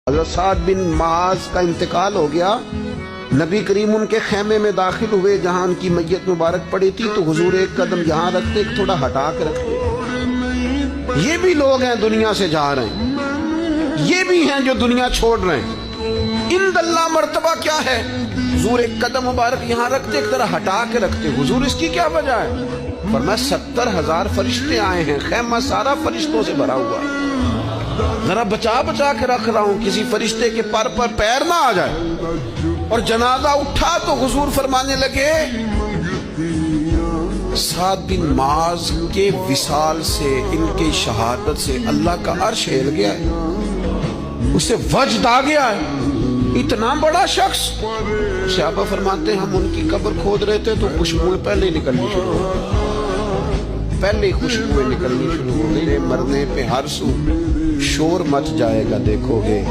حضرت سعد بن معاذ کا انتقال ہو گیا. نبی کریم ان کے خیمے میں داخل ہوئے جہاں ان کی میت مبارک پڑی تھی تو حضور ایک قدم یہاں رکھتے ایک تھوڑا ہٹا کے رکھتے. یہ بھی لوگ ہیں دنیا سے جا رہے ہیں, یہ بھی ہیں جو دنیا چھوڑ رہے ہیں. اند اللہ مرتبہ کیا ہے؟ حضور ایک قدم مبارک یہاں رکھتے ایک طرح ہٹا کے رکھتے. حضور اس کی کیا وجہ ہے؟ فرمایا 70,000 فرشتے آئے ہیں, خیمہ سارا فرشتوں سے بھرا ہوا ہے, ذرا بچا بچا کے رکھ رہا ہوں کسی فرشتے کے پر پیر نہ آ جائے. اور جنازہ اٹھا تو حضور فرمانے لگے سعد بن معاذ کے وصال سے, ان کی شہادت سے اللہ کا عرش ہل گیا ہے, اسے وجد آ گیا ہے. اتنا بڑا شخص. صحابہ فرماتے ہیں ہم ان کی قبر کھود رہے تھے تو خوشبوئیں پہلے نکلنی شروع ہو گئی, پہلے خوشبوئیں نکلنی شروع ہو گئی. مرنے پہ ہر سو شور مچ جائے گا دیکھو گے.